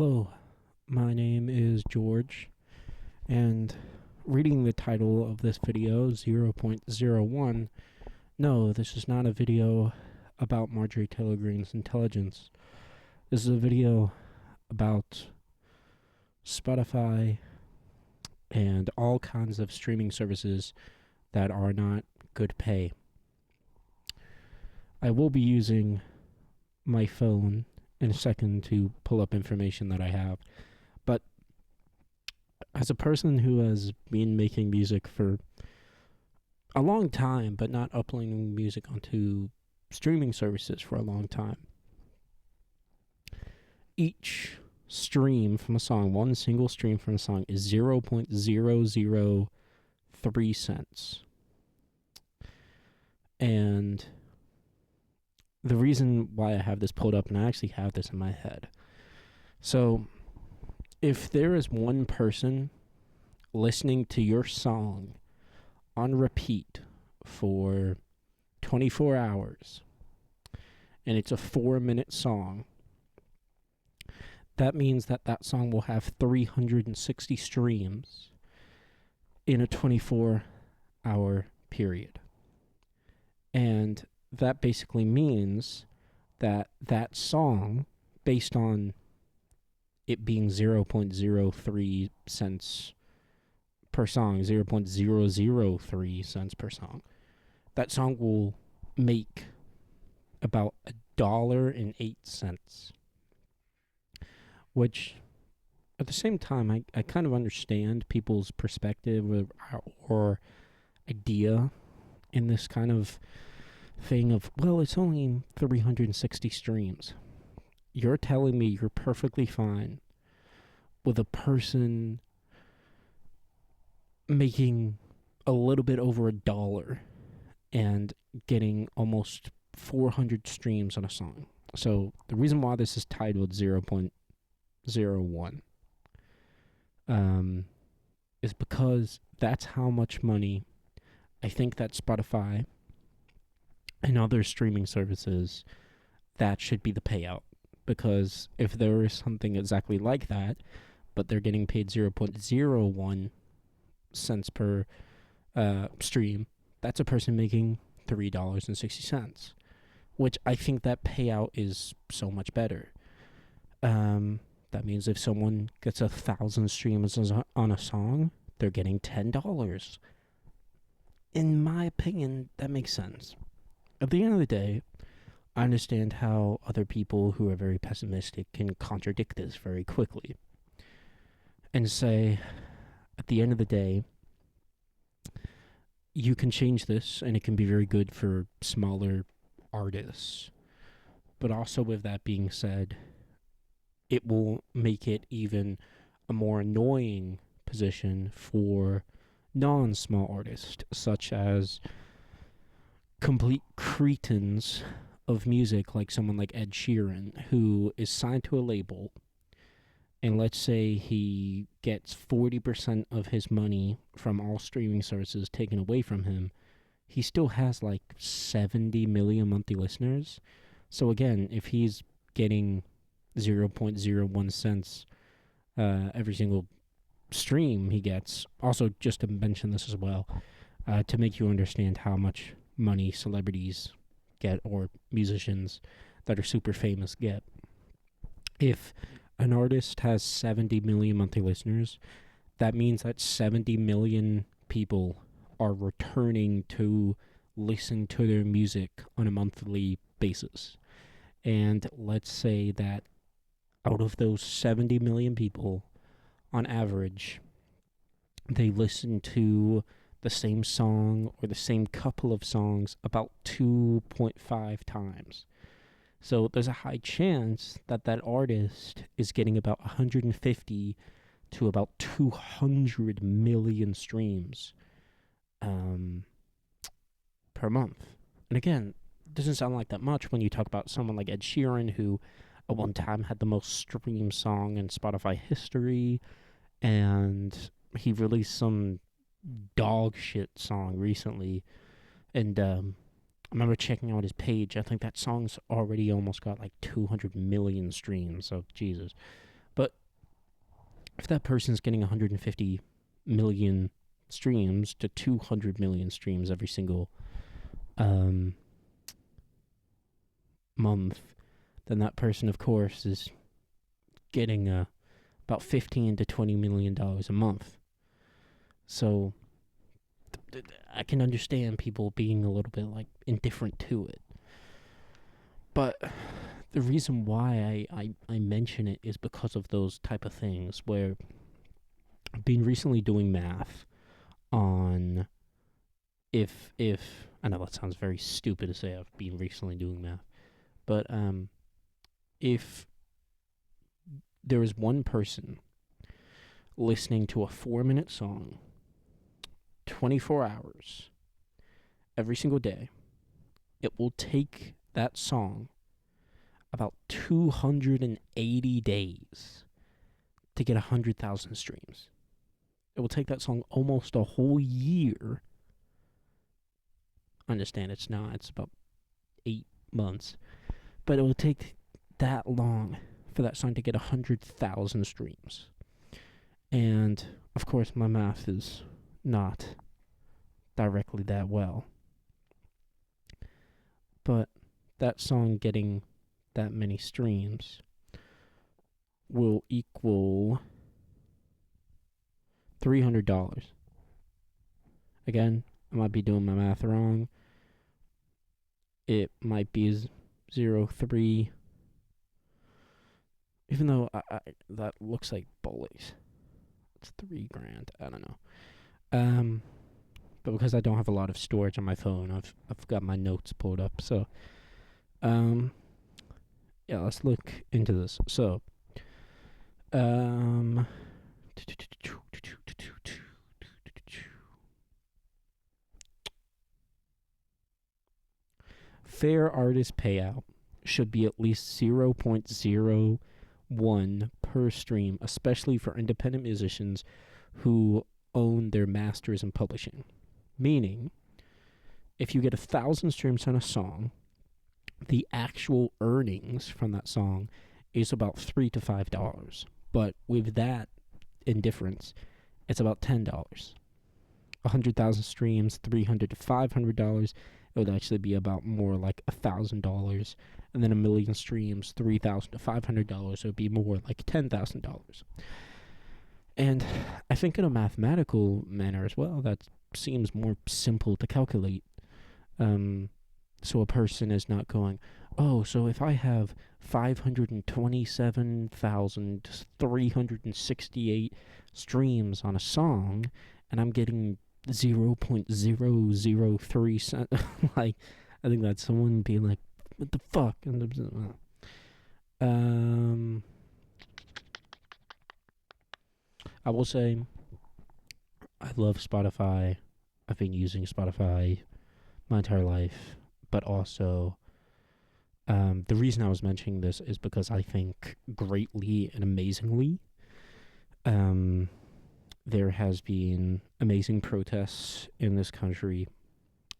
Hello, my name is George, and reading the title of this video, 0.01, no, this is not a video about Marjorie Taylor Greene's intelligence. This is a video about Spotify and all kinds of streaming services that are not good pay. I will be using my phone in a second to pull up information that I have. But as a person who has been making music for a long time, but not uploading music onto streaming services for a long time, each stream from a song, one single stream from a song, is 0.003 cents. And the reason why I have this pulled up, and I actually have this in my head. So, if there is one person listening to your song on repeat for 24 hours, and it's a 4-minute song, that means that that song will have 360 streams in a 24-hour period. And that basically means that that song, based on it being 0.03 cents per song, 0.003 cents per song, that song will make about $1.08, which at the same time, I kind of understand people's perspective or idea in this kind of thing of, well, it's only 360 streams. You're telling me you're perfectly fine with a person making a little bit over $1 and getting almost 400 streams on a song. So the reason why this is titled 0.01 is because that's how much money I think that Spotify and other streaming services, that should be the payout. Because if there is something exactly like that, but they're getting paid 0.01 cents per stream, that's a person making $3.60, which I think that payout is so much better. That means if someone gets 1,000 streams on a song, they're getting $10. In my opinion, that makes sense. At the end of the day, I understand how other people who are very pessimistic can contradict this very quickly and say, at the end of the day, you can change this and it can be very good for smaller artists. But also, with that being said, it will make it even a more annoying position for non-small artists, such as complete cretins of music, like someone like Ed Sheeran, who is signed to a label, and let's say he gets 40% of his money from all streaming services taken away from him. He still has like 70 million monthly listeners. So again, if he's getting 0.01 cents every single stream he gets, also just to mention this as well, to make you understand how much money celebrities get, or musicians that are super famous get. If an artist has 70 million monthly listeners, that means that 70 million people are returning to listen to their music on a monthly basis. And let's say that out of those 70 million people, on average, they listen to the same song or the same couple of songs about 2.5 times. So there's a high chance that that artist is getting about 150 to about 200 million streams per month. And again, it doesn't sound like that much when you talk about someone like Ed Sheeran, who at one time had the most streamed song in Spotify history, and he released some dog shit song recently, and I remember checking out his page. I think that song's already almost got like 200 million streams, so Jesus. But if that person's getting 150 million streams to 200 million streams every single um, month, then that person, of course, is getting about 15 to 20 million dollars a month. So I can understand people being a little bit like indifferent to it. But the reason why I mention it is because of those type of things where I've been recently doing math on if I know that sounds very stupid to say I've been recently doing math, but if there is one person listening to a 4-minute song 24 hours every single day, it will take that song about 280 days to get 100,000 streams. It will take that song almost a whole year. Understand it's not, it's about 8 months. But it will take that long for that song to get 100,000 streams. And, of course, my math is not directly that well. But that song getting that many streams will equal $300. Again, I might be doing my math wrong. It might be 0.3. Even though that looks like bullies. It's $3,000. I don't know. But because I don't have a lot of storage on my phone, I've got my notes pulled up. So, yeah, let's look into this. So, fair artist payout should be at least 0.01 per stream, especially for independent musicians who own their masters and publishing. Meaning, if you get 1,000 streams on a song, the actual earnings from that song is about $3 to $5. But with that indifference, it's about $10. 100,000 streams, $300 to $500. It would actually be about more like $1,000. And then 1,000,000 streams, $3,000 to $500. It would be more like $10,000. And I think in a mathematical manner as well, that seems more simple to calculate. So a person is not going, oh, so if I have 527,368 streams on a song and I'm getting 0.003 cent, like, I think that's someone being like, what the fuck? I will say, I love Spotify. I've been using Spotify my entire life, but also the reason I was mentioning this is because I think greatly and amazingly there has been amazing protests in this country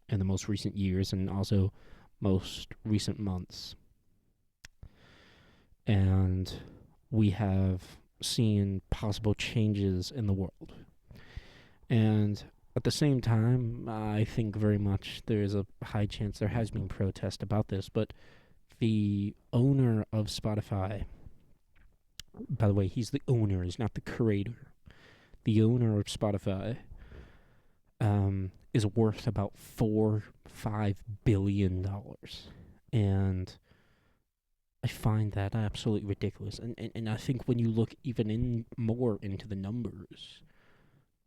in the most recent years and also most recent months. And we have seen possible changes in the world. And at the same time, I think very much there is a high chance there has been protest about this, but the owner of Spotify, by the way, he's the owner, he's not the creator. The owner of Spotify is worth about $4-5 billion. And I find that absolutely ridiculous. And I think when you look even more into the numbers,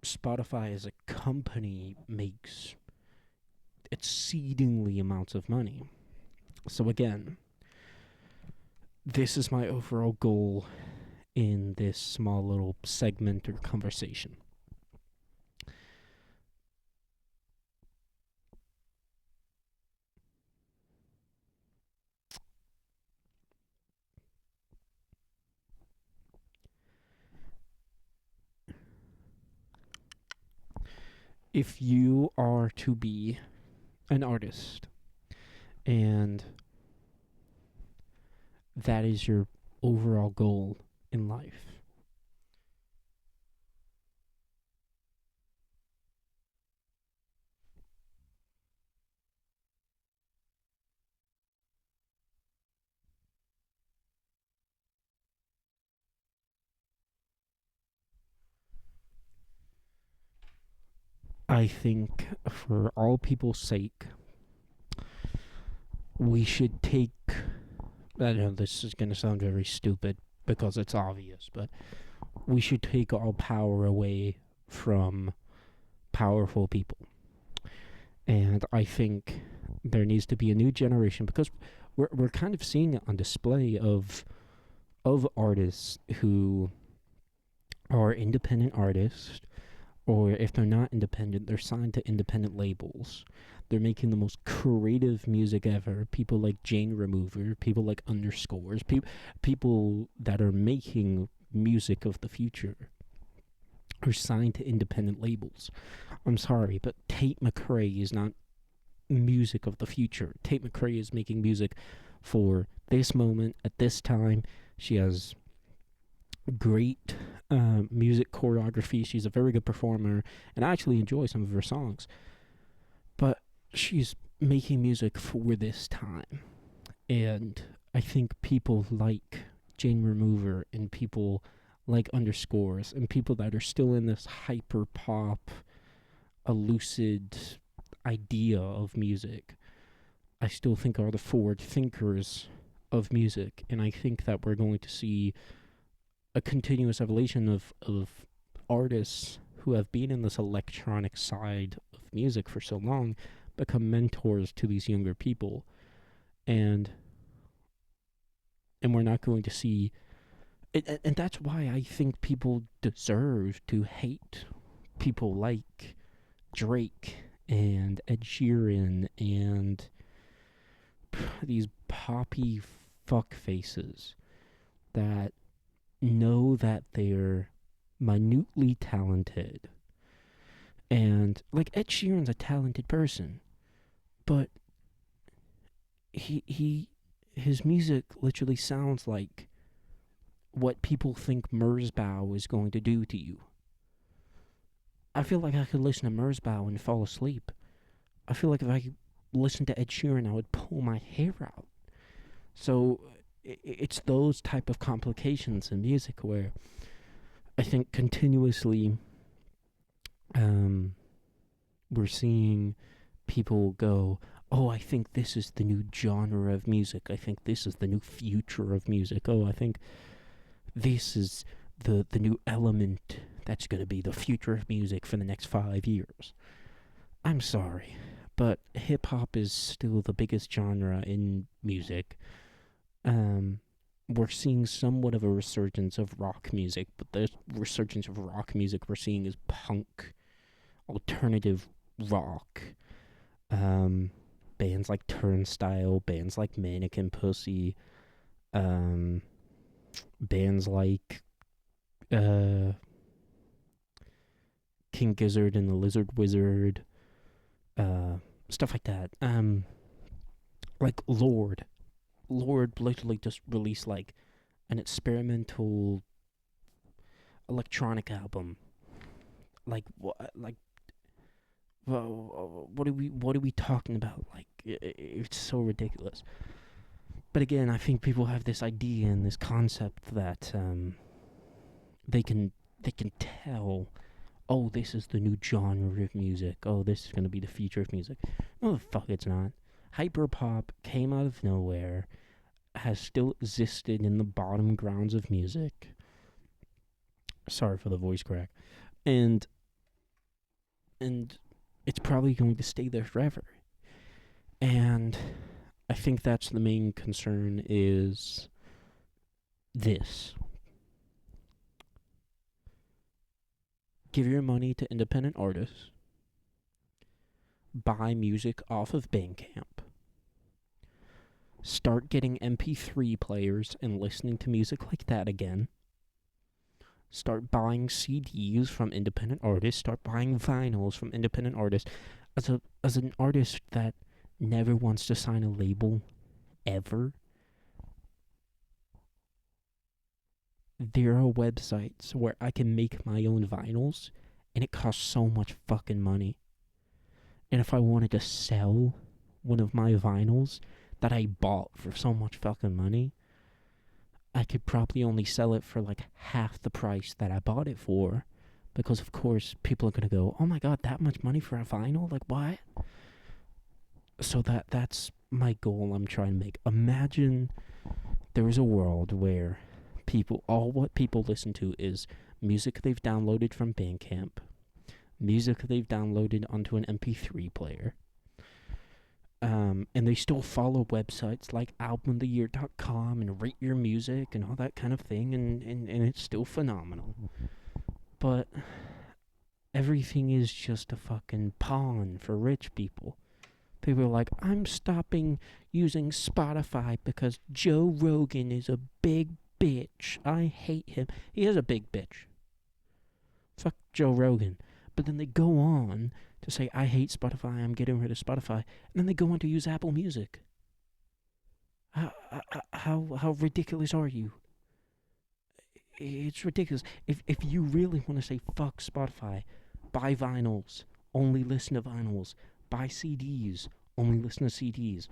Spotify as a company makes exceedingly amounts of money. So again, this is my overall goal in this small little segment or conversation. If you are to be an artist and that is your overall goal in life, I think for all people's sake, we should take. I know this is going to sound very stupid because it's obvious, but we should take all power away from powerful people. And I think there needs to be a new generation, because we're kind of seeing it on display of artists who are independent artists, or if they're not independent, they're signed to independent labels. They're making the most creative music ever. People like Jane Remover, people like Underscores, people that are making music of the future are signed to independent labels. I'm sorry, but Tate McRae is not music of the future. Tate McRae is making music for this moment at this time. She has great music choreography. She's a very good performer, and I actually enjoy some of her songs. But she's making music for this time. And I think people like Jane Remover and people like Underscores and people that are still in this hyper pop, elucid idea of music, I still think are the forward thinkers of music. And I think that we're going to see a continuous evolution of artists who have been in this electronic side of music for so long become mentors to these younger people. And we're not going to see it, and that's why I think people deserve to hate people like Drake and Ed Sheeran and these poppy fuck faces that know that they're minutely talented. And like Ed Sheeran's a talented person, but his music literally sounds like what people think Merzbow is going to do to you. I feel like I could listen to Merzbow and fall asleep. I feel like if I listened to Ed Sheeran, I would pull my hair out. So it's those type of complications in music where I think continuously we're seeing people go, oh, I think this is the new genre of music. I think this is the new future of music. Oh, I think this is the new element that's going to be the future of music for the next 5 years. I'm sorry, but hip-hop is still the biggest genre in music. We're seeing somewhat of a resurgence of rock music, but the resurgence of rock music we're seeing is punk, alternative rock, bands like Turnstile, bands like Mannequin Pussy, bands like King Gizzard and the Lizard Wizard, stuff like that. Like Lord literally just released like an experimental electronic album. Like what? Like what are we talking about? Like it's so ridiculous. But again, I think people have this idea and this concept that they can tell, oh, this is the new genre of music. Oh, this is going to be the future of music. No, the fuck it's not. Hyperpop came out of nowhere, has still existed in the bottom grounds of music. Sorry for the voice crack. And it's probably going to stay there forever. And I think that's the main concern is this. Give your money to independent artists. Buy music off of Bandcamp. Start getting MP3 players and listening to music like that again. Start buying CDs from independent artists. Start buying vinyls from independent artists. As an artist that never wants to sign a label, ever, there are websites where I can make my own vinyls, and it costs so much fucking money. And if I wanted to sell one of my vinyls that I bought for so much fucking money, I could probably only sell it for like half the price that I bought it for, Because, of course, people are going to go, oh my god, that much money for a vinyl? Like, what? So that's my goal I'm trying to make. Imagine there is a world where all what people listen to is music they've downloaded from Bandcamp, music they've downloaded onto an MP3 player, and they still follow websites like albumoftheyear.com and rate your music and all that kind of thing, and it's still phenomenal. But everything is just a fucking pawn for rich people. People are like, I'm stopping using Spotify because Joe Rogan is a big bitch. I hate him. He is a big bitch. Fuck Joe Rogan. But then they go on to say, I hate Spotify, I'm getting rid of Spotify. And then they go on to use Apple Music. How ridiculous are you? It's ridiculous. If you really want to say fuck Spotify, buy vinyls, only listen to vinyls. Buy CDs, only listen to CDs.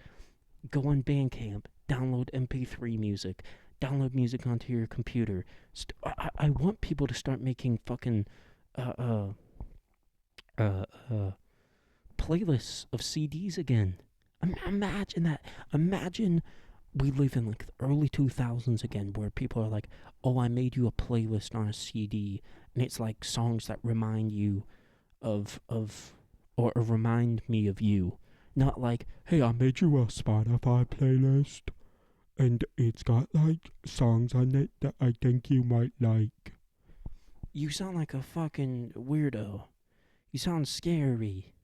Go on Bandcamp, download MP3 music, download music onto your computer. I want people to start making fucking playlists of CDs again. Imagine that. Imagine we live in like the early 2000s again, where people are like, oh, I made you a playlist on a CD, and it's like songs that remind you of or remind me of you. Not like, hey, I made you a Spotify playlist, and it's got like songs on it that I think you might like. You sound like a fucking weirdo. You sound scary.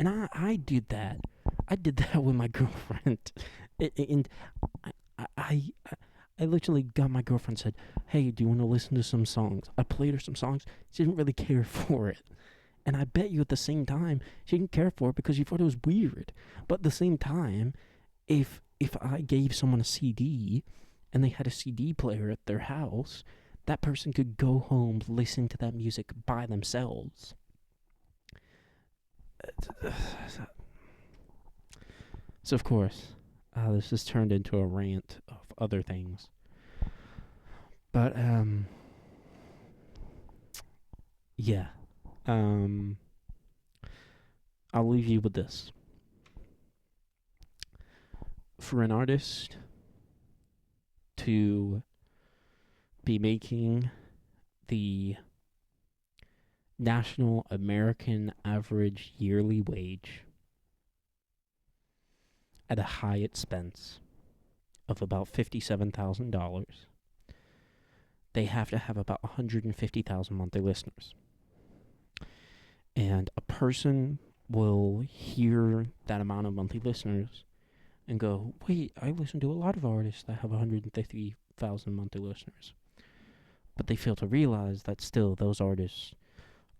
And I did that. I did that with my girlfriend. And I literally got my girlfriend said, hey, do you want to listen to some songs? I played her some songs. She didn't really care for it. And I bet you at the same time, she didn't care for it because she thought it was weird. But at the same time, if I gave someone a CD and they had a CD player at their house, that person could go home, listen to that music by themselves. So, of course, this has turned into a rant of other things. But, yeah. I'll leave you with this. For an artist to be making the national American average yearly wage at a high expense of about $57,000, they have to have about 150,000 monthly listeners. And a person will hear that amount of monthly listeners and go, wait, I listen to a lot of artists that have 150,000 monthly listeners. But they fail to realize that still those artists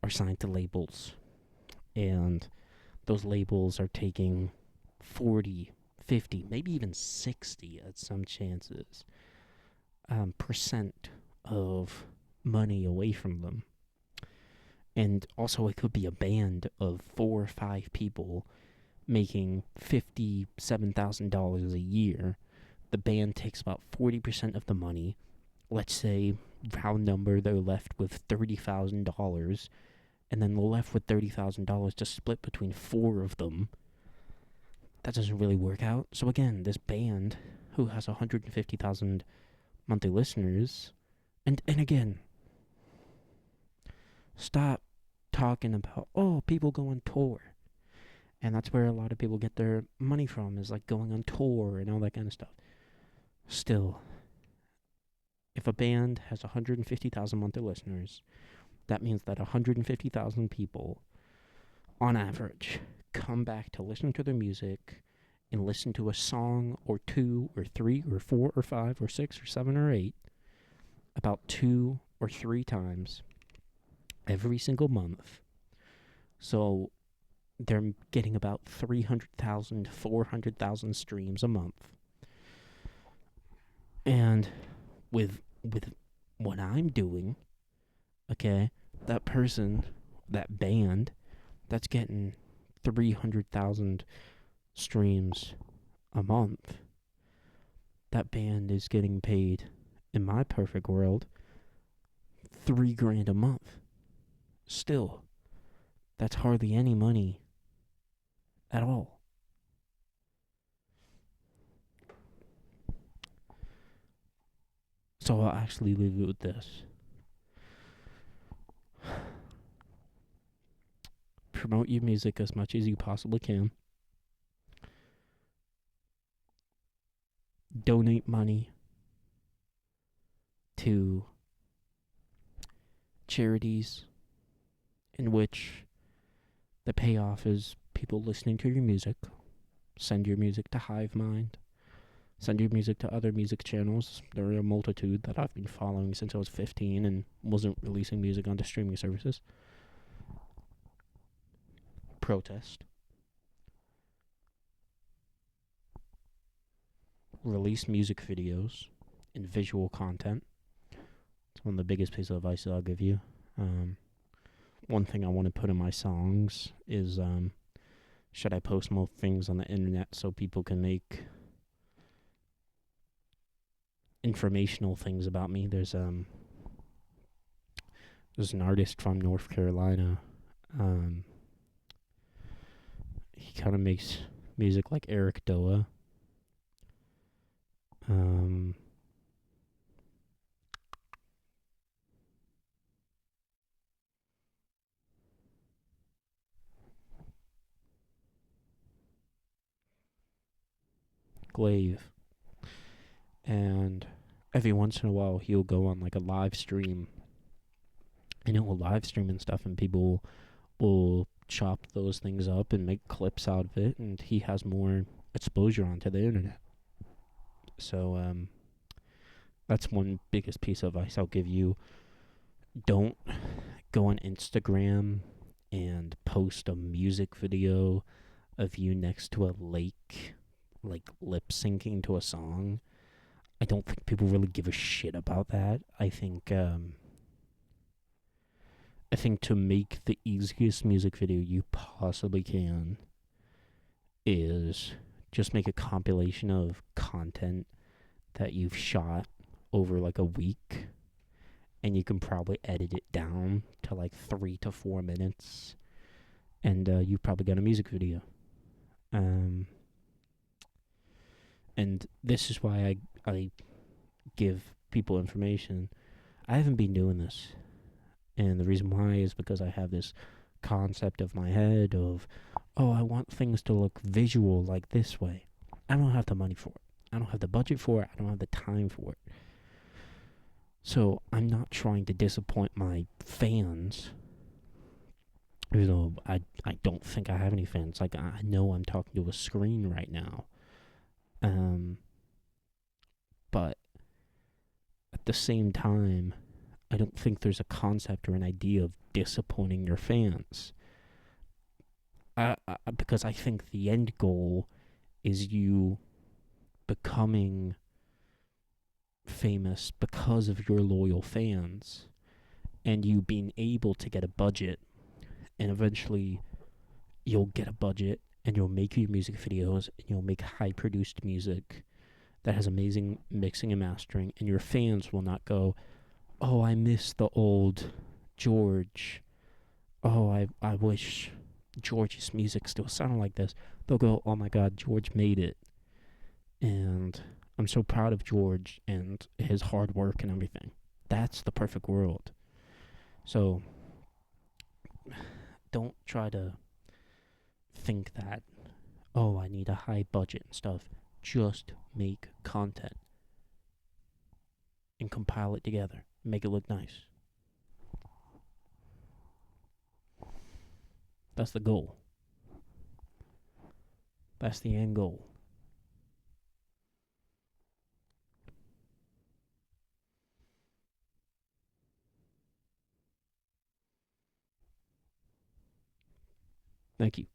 are signed to labels. And those labels are taking 40, 50, maybe even 60 at some chances, percent of money away from them. And also it could be a band of 4 or 5 people making $57,000 a year. The band takes about 40% of the money. Let's say, round number, they're left with $30,000, and then they're left with $30,000 to split between 4 of them. That doesn't really work out. So again, this band, who has 150,000 monthly listeners, and again, stop talking about, oh, people go on tour. And that's where a lot of people get their money from, is like going on tour and all that kind of stuff. Still, if a band has 150,000 monthly listeners, that means that 150,000 people, on average, come back to listen to their music and listen to a song or 2 or 3 or 4 or 5 or 6 or 7 or 8 about 2 or 3 times every single month. So they're getting about 300,000 to 400,000 streams a month. And with what I'm doing, okay, that person, that band, that's getting 300,000 streams a month, that band is getting paid, in my perfect world, $3,000 a month. Still, that's hardly any money at all. So I'll actually leave it with this. Promote your music as much as you possibly can. Donate money to charities in which the payoff is people listening to your music. Send your music to Hive Mind. Send your music to other music channels. There are a multitude that I've been following since I was 15 and wasn't releasing music onto streaming services. Protest. Release music videos and visual content. It's one of the biggest pieces of advice that I'll give you. One thing I want to put in my songs is should I post more things on the internet so people can make informational things about me? There's an artist from North Carolina. He kind of makes music like Eric Doa. Glaive. And every once in a while he'll go on like a live stream and it will live stream and stuff, and people will chop those things up and make clips out of it, and he has more exposure onto the internet. So that's one biggest piece of advice I'll give you. Don't go on Instagram and post a music video of you next to a lake, like lip syncing to a song. I don't think people really give a shit about that. I think to make the easiest music video you possibly can is just make a compilation of content that you've shot over like a week, and you can probably edit it down to like 3 to 4 minutes, and you've probably got a music video. And this is why I give people information. I haven't been doing this, and the reason why is because I have this concept of my head of, oh, I want things to look visual like this way. I don't have the money for it. I don't have the budget for it. I don't have the time for it. So I'm not trying to disappoint my fans, even though I don't think I have any fans. Like, I know I'm talking to a screen right now. But at the same time, I don't think there's a concept or an idea of disappointing your fans. Because I think the end goal is you becoming famous because of your loyal fans, and you being able to get a budget, and eventually you'll get a budget and you'll make your music videos and you'll make high produced music that has amazing mixing and mastering, and your fans will not go, oh, I miss the old George. Oh, I wish George's music still sounded like this. They'll go, oh my god, George made it. And I'm so proud of George and his hard work and everything. That's the perfect world. So don't try to think that, oh, I need a high budget and stuff. Just make content and compile it together. Make it look nice. That's the goal. That's the end goal. Thank you.